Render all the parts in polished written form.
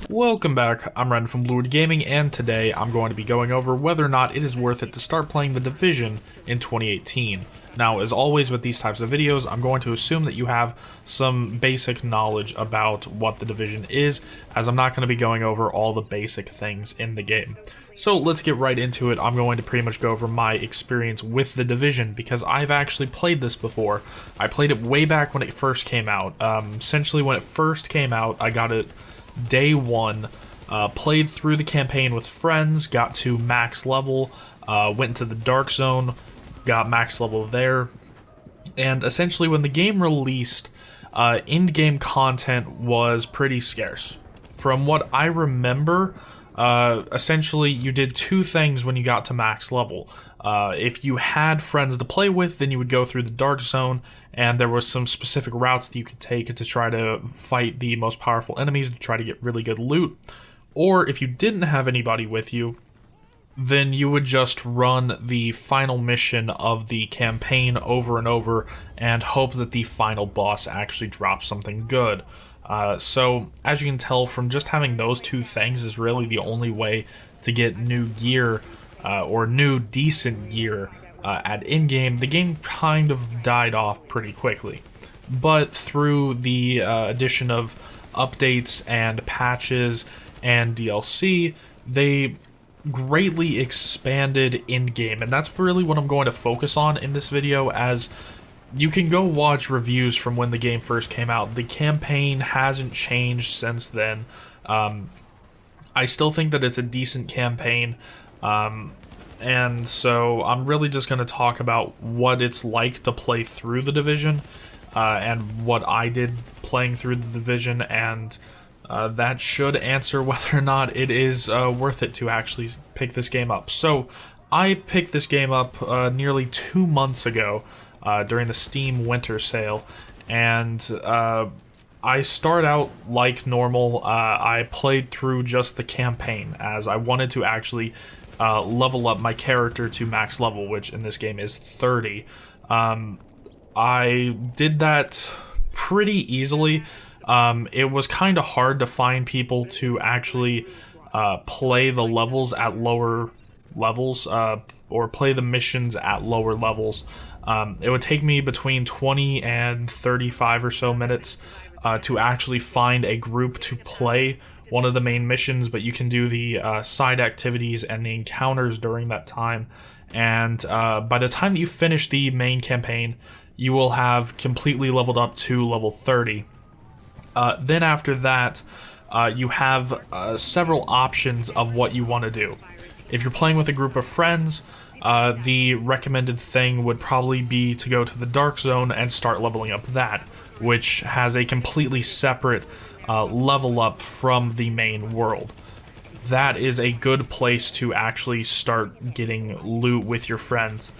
Welcome back, I'm Ren from Lured Gaming, and today I'm going to be going over whether or not it is worth it to start playing The Division in 2018. Now, as always with these types of videos, I'm going to assume that you have some basic knowledge about what The Division is, as I'm not going to be going over all the basic things in the game. So let's get right into it. I'm going to pretty much go over my experience with The Division, because I've actually played this before. I played it way back when it first came out. Essentially when it first came out, I got it day one, played through the campaign with friends, got to max level, went into the dark zone, got max level there, and essentially when the game released, in-game content was pretty scarce. From what I remember, essentially you did two things when you got to max level. If you had friends to play with, then you would go through the dark zone, and there was some specific routes that you could take to try to fight the most powerful enemies to try to get really good loot. Or if you didn't have anybody with you, then you would just run the final mission of the campaign over and over and hope that the final boss actually drops something good. So, as you can tell, from just having those two things is really the only way to get new gear, or new decent gear, at in-game. The game kind of died off pretty quickly. But through the addition of updates and patches and DLC, they greatly expanded in-game, and that's really what I'm going to focus on in this video, as you can go watch reviews from when the game first came out. The campaign hasn't changed since then. I still think that it's a decent campaign, and so I'm really just going to talk about what it's like to play through The Division, and what I did playing through The Division, and that should answer whether or not it is worth it to actually pick this game up. So, I picked this game up nearly 2 months ago during the Steam Winter Sale, and I start out like normal. I played through just the campaign, as I wanted to actually level up my character to max level, which in this game is 30. I did that pretty easily. It was kind of hard to find people to actually play the levels at lower levels, or play the missions at lower levels. It would take me between 20 and 35 or so minutes to actually find a group to play one of the main missions, but you can do the side activities and the encounters during that time. And by the time that you finish the main campaign, you will have completely leveled up to level 30. Then after that, you have several options of what you want to do. If you're playing with a group of friends, the recommended thing would probably be to go to the Dark Zone and start leveling up that, which has a completely separate level up from the main world. That is a good place to actually start getting loot with your friends.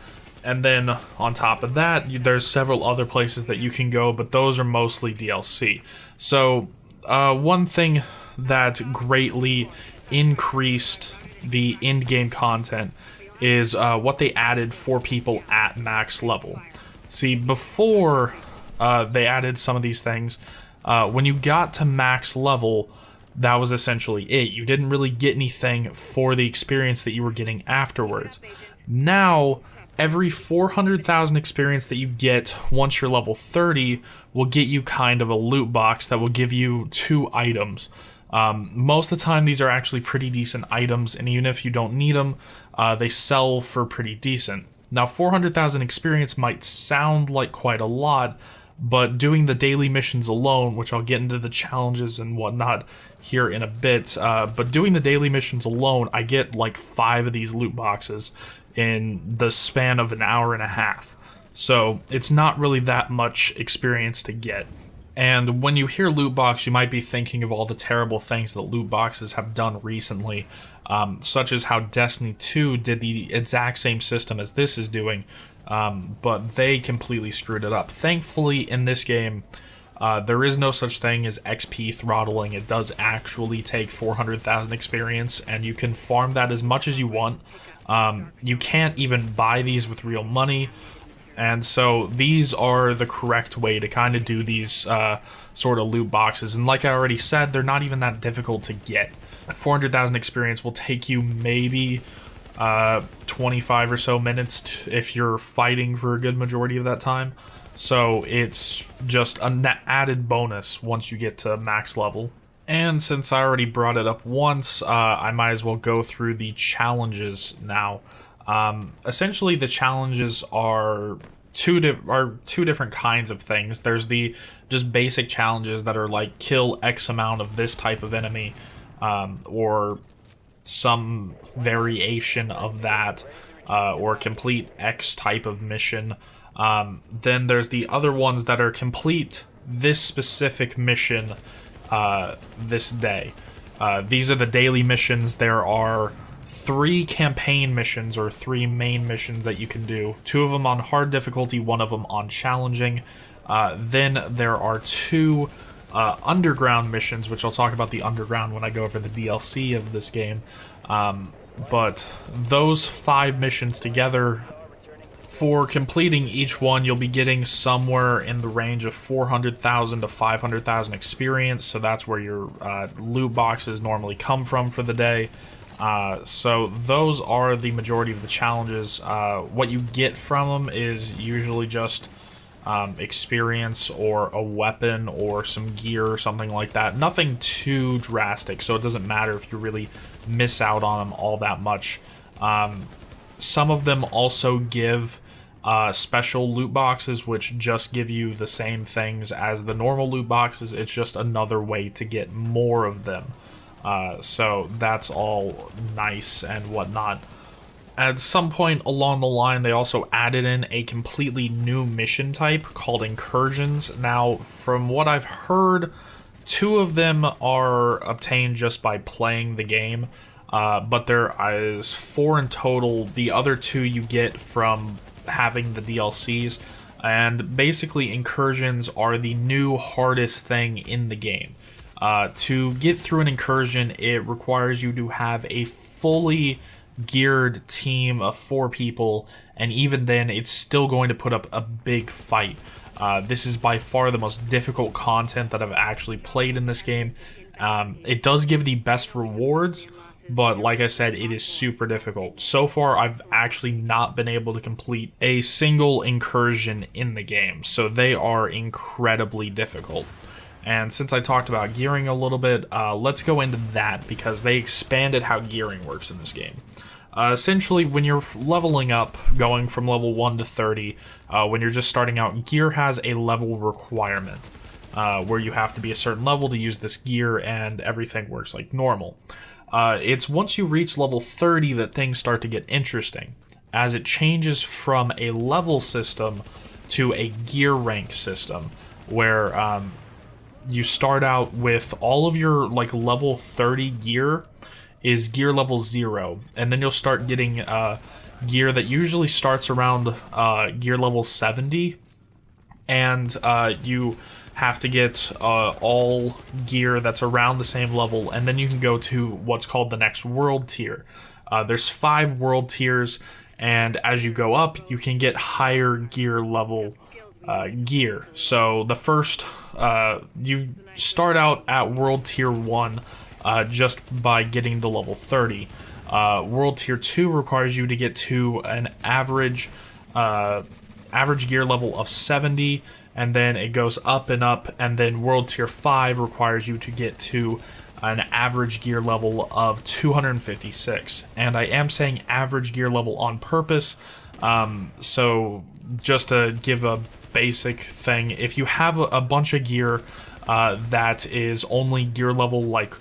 And then on top of that, there's several other places that you can go, but those are mostly DLC. So one thing that greatly increased the in-game content is what they added for people at max level. See, before they added some of these things, when you got to max level, that was essentially it. You didn't really get anything for the experience that you were getting afterwards. Now, every 400,000 experience that you get once you're level 30 will get you kind of a loot box that will give you 2 items. Most of the time, these are actually pretty decent items, and even if you don't need them, they sell for pretty decent. Now, 400,000 experience might sound like quite a lot, but doing the daily missions alone, which I'll get into the challenges and whatnot here in a bit, but doing the daily missions alone, I get like 5 of these loot boxes in the span of an hour and a half. So it's not really that much experience to get. And when you hear loot box, you might be thinking of all the terrible things that loot boxes have done recently, such as how Destiny 2 did the exact same system as this is doing, but they completely screwed it up. Thankfully, in this game, there is no such thing as XP throttling. It does actually take 400,000 experience, and you can farm that as much as you want. You can't even buy these with real money, And so these are the correct way to kind of do these sort of loot boxes. And like I already said, they're not even that difficult to get. 400,000 experience will take you maybe 25 or so minutes if you're fighting for a good majority of that time. So it's just an added bonus once you get to max level. And since I already brought it up once, I might as well go through the challenges now. Essentially, the challenges are two different kinds of things. There's the just basic challenges that are like kill X amount of this type of enemy, or some variation of that, or complete X type of mission. Then there's the other ones that are complete this specific mission this day. These are the daily missions. There are 3 campaign missions, or 3 main missions that you can do. 2 of them on hard difficulty, 1 of them on challenging. Then there are 2 underground missions, which I'll talk about the underground when I go over the DLC of this game. But those 5 missions together, for completing each one, you'll be getting somewhere in the range of 400,000 to 500,000 experience, so that's where your loot boxes normally come from for the day. So those are the majority of the challenges. What you get from them is usually just experience or a weapon or some gear or something like that. Nothing too drastic, so it doesn't matter if you really miss out on them all that much. Some of them also give special loot boxes, which just give you the same things as the normal loot boxes. It's just another way to get more of them. So that's all nice and whatnot. At some point along the line, they also added in a completely new mission type called Incursions. Now, from what I've heard, 2 of them are obtained just by playing the game. But there is 4 in total. The other 2 you get from having the DLCs. And basically, Incursions are the new hardest thing in the game. To get through an incursion, it requires you to have a fully geared team of 4 people, and even then, it's still going to put up a big fight. This is by far the most difficult content that I've actually played in this game. It does give the best rewards, but like I said, it is super difficult. So far, I've actually not been able to complete a single incursion in the game, so they are incredibly difficult. And since I talked about gearing a little bit, let's go into that, because they expanded how gearing works in this game. Essentially, when you're leveling up, going from level 1 to 30, when you're just starting out, gear has a level requirement, where you have to be a certain level to use this gear, and everything works like normal. It's once you reach level 30 that things start to get interesting, as it changes from a level system to a gear rank system, where you start out with all of your like level 30 gear is gear level 0, and then you'll start getting gear that usually starts around gear level 70, and you have to get all gear that's around the same level, and then you can go to what's called the next world tier. There's 5 world tiers, and as you go up, you can get higher gear level gear. So the first, you start out at world tier 1 just by getting to level 30. World tier 2 requires you to get to an average gear level of 70, and then it goes up and up, and then world tier 5 requires you to get to an average gear level of 256. And I am saying average gear level on purpose, so just to give a basic thing, if you have a bunch of gear that is only gear level like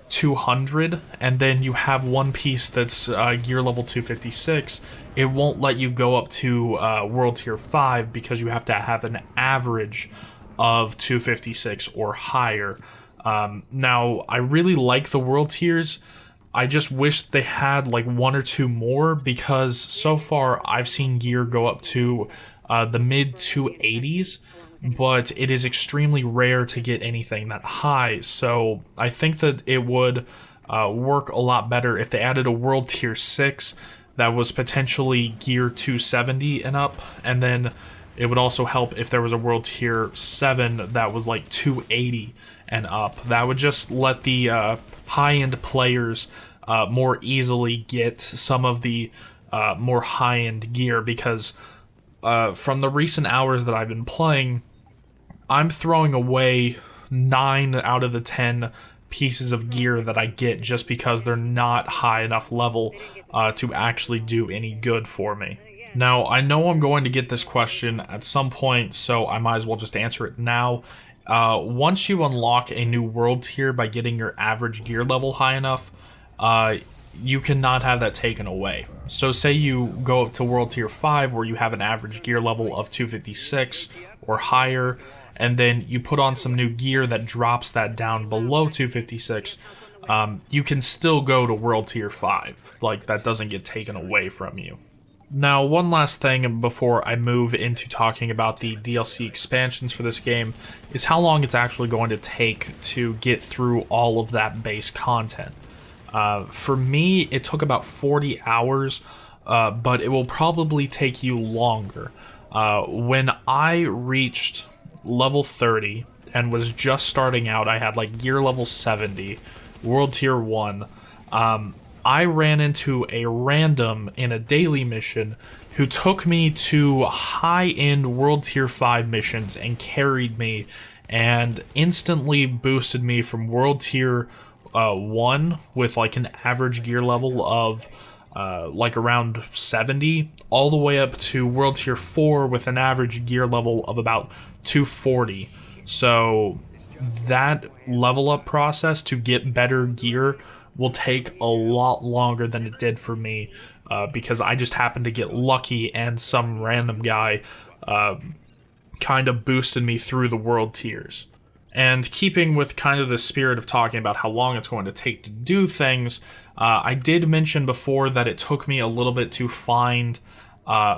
200, and then you have one piece that's gear level 256, it won't let you go up to world tier 5, because you have to have an average of 256 or higher. Now, I really like the world tiers. I just wish they had like 1 or 2 more, because so far I've seen gear go up to the mid 280s, but it is extremely rare to get anything that high. So I think that it would work a lot better if they added a world tier 6 that was potentially gear 270 and up, and then it would also help if there was a world tier 7 that was like 280 and up. That would just let the high-end players more easily get some of the more high-end gear, because from the recent hours that I've been playing, I'm throwing away 9 out of the 10 pieces of gear that I get just because they're not high enough level to actually do any good for me. Now, I know I'm going to get this question at some point, so I might as well just answer it now. Once you unlock a new world tier by getting your average gear level high enough, you cannot have that taken away. So say you go up to world tier 5 where you have an average gear level of 256 or higher, and then you put on some new gear that drops that down below 256, you can still go to world tier 5. Like, that doesn't get taken away from you. Now, one last thing before I move into talking about the DLC expansions for this game is how long it's actually going to take to get through all of that base content. For me, it took about 40 hours, but it will probably take you longer. When I reached level 30 and was just starting out, I had like gear level 70, world tier 1. I ran into a random in a daily mission who took me to high-end world tier 5 missions and carried me and instantly boosted me from world tier 1 with like an average gear level of like around 70 all the way up to world tier 4 with an average gear level of about 240. So that level up process to get better gear will take a lot longer than it did for me, because I just happened to get lucky and some random guy kind of boosted me through the world tiers. And keeping with kind of the spirit of talking about how long it's going to take to do things, I did mention before that it took me a little bit to find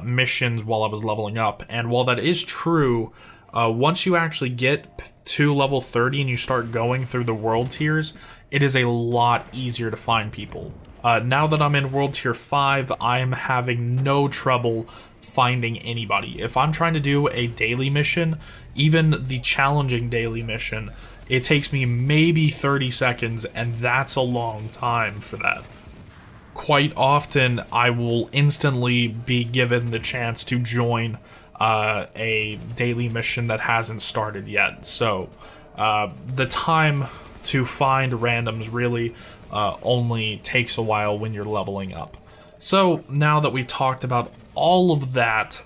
missions while I was leveling up. And while that is true, once you actually get to level 30 and you start going through the world tiers, it is a lot easier to find people. Now that I'm in world tier 5, I'm having no trouble finding anybody. If I'm trying to do a daily mission, even the challenging daily mission, it takes me maybe 30 seconds, and that's a long time for that. Quite often, I will instantly be given the chance to join a daily mission that hasn't started yet. So the time to find randoms really only takes a while when you're leveling up. So now that we've talked about all of that,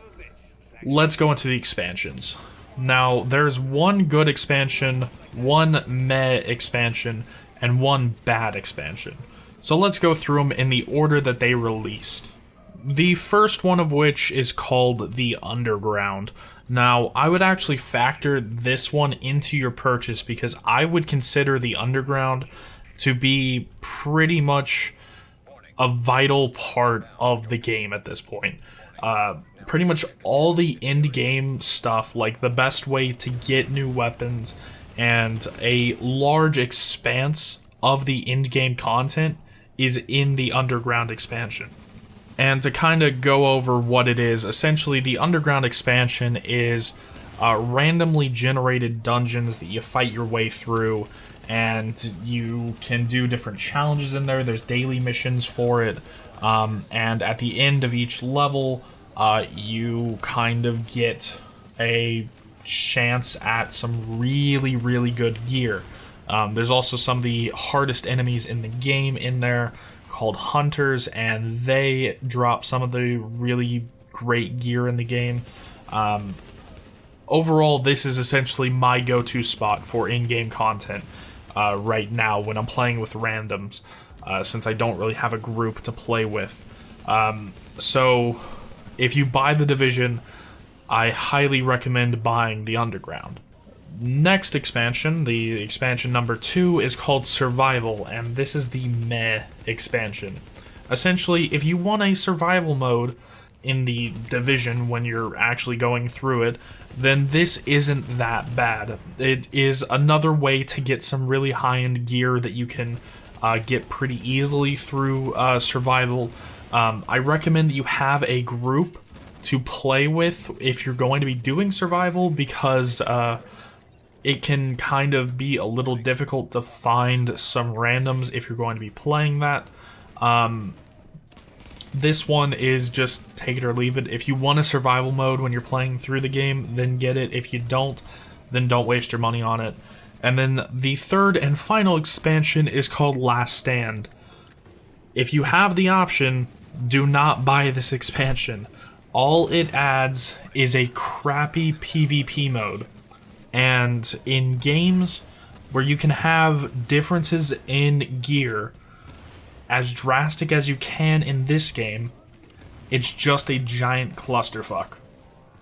let's go into the expansions. Now, there's one good expansion, one meh expansion, and one bad expansion. So let's go through them in the order that they released. The first one of which is called the Underground. Now, I would actually factor this one into your purchase because I would consider the Underground to be pretty much a vital part of the game at this point. Pretty much all the end-game stuff, like the best way to get new weapons and a large expanse of the end-game content is in the Underground expansion. And to kind of go over what it is, essentially the Underground expansion is randomly generated dungeons that you fight your way through, and you can do different challenges in there. There's daily missions for it, and at the end of each level, you kind of get a chance at some really, really good gear. There's also some of the hardest enemies in the game in there, called Hunters, and they drop some of the really great gear in the game. Overall, this is essentially my go-to spot for in-game content right now when I'm playing with randoms, since I don't really have a group to play with. So if you buy the Division, I highly recommend buying the Underground. Next expansion, the expansion number 2, is called Survival, and this is the meh expansion. Essentially, if you want a survival mode in the Division when you're actually going through it, then this isn't that bad. It is another way to get some really high-end gear that you can get pretty easily through Survival. I recommend that you have a group to play with if you're going to be doing survival, because it can kind of be a little difficult to find some randoms if you're going to be playing that. This one is just take it or leave it. If you want a survival mode when you're playing through the game, then get it. If you don't, then don't waste your money on it. And then the third and final expansion is called Last Stand. If you have the option, do not buy this expansion. All it adds is a crappy PvP mode. And in games where you can have differences in gear as drastic as you can in this game, it's just a giant clusterfuck.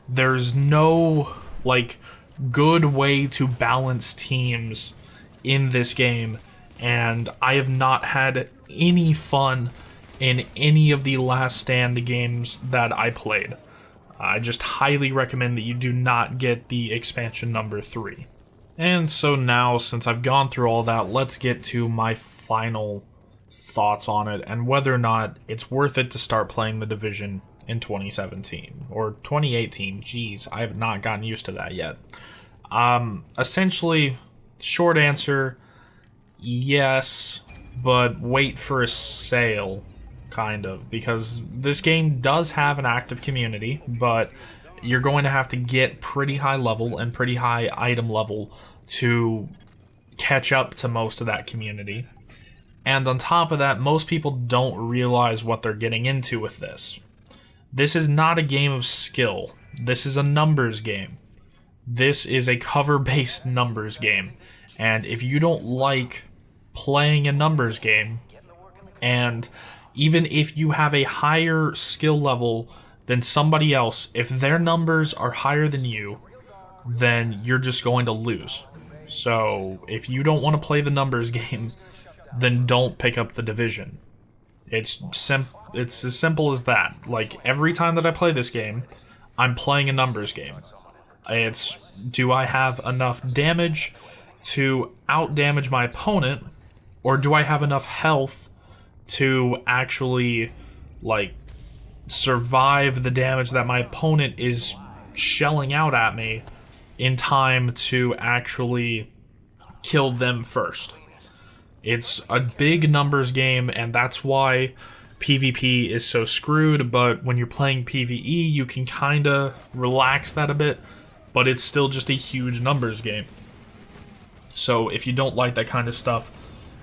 There's no, like, good way to balance teams in this game, and I have not had any fun in any of the Last Stand games that I played. I just highly recommend that you do not get the expansion number 3. And so now, since I've gone through all that, let's get to my final thoughts on it and whether or not it's worth it to start playing The Division in 2017 or 2018. Jeez, I have not gotten used to that yet. Essentially, short answer, yes, but wait for a sale, kind of, because this game does have an active community, but you're going to have to get pretty high level and pretty high item level to catch up to most of that community. And on top of that, most people don't realize what they're getting into with this. This is not a game of skill. This is a numbers game. This is a cover-based numbers game. And if you don't like playing a numbers game, and even if you have a higher skill level than somebody else, if their numbers are higher than you, then you're just going to lose. So if you don't want to play the numbers game, then don't pick up The Division. It's as simple as that. Like, every time that I play this game, I'm playing a numbers game. It's, do I have enough damage to out-damage my opponent, or do I have enough health to actually, like, survive the damage that my opponent is shelling out at me in time to actually kill them first. It's a big numbers game, and that's why PvP is so screwed, but when you're playing PvE, you can kinda relax that a bit, but it's still just a huge numbers game. So if you don't like that kind of stuff,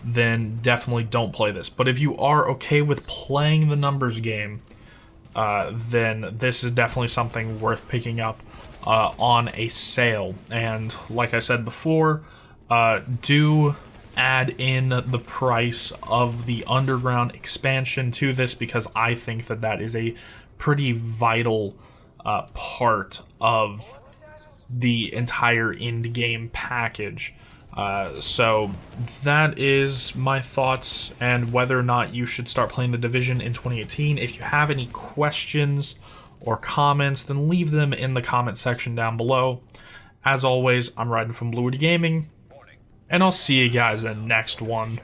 then definitely don't play this. But if you are okay with playing the numbers game, then this is definitely something worth picking up on a sale. And like I said before, do add in the price of the Underground expansion to this, because I think that that is a pretty vital part of the entire end game package. So that is my thoughts and whether or not you should start playing The Division in 2018. If you have any questions or comments, then leave them in the comment section down below. As always, I'm Ryden from Blue Gaming, and I'll see you guys in the next one.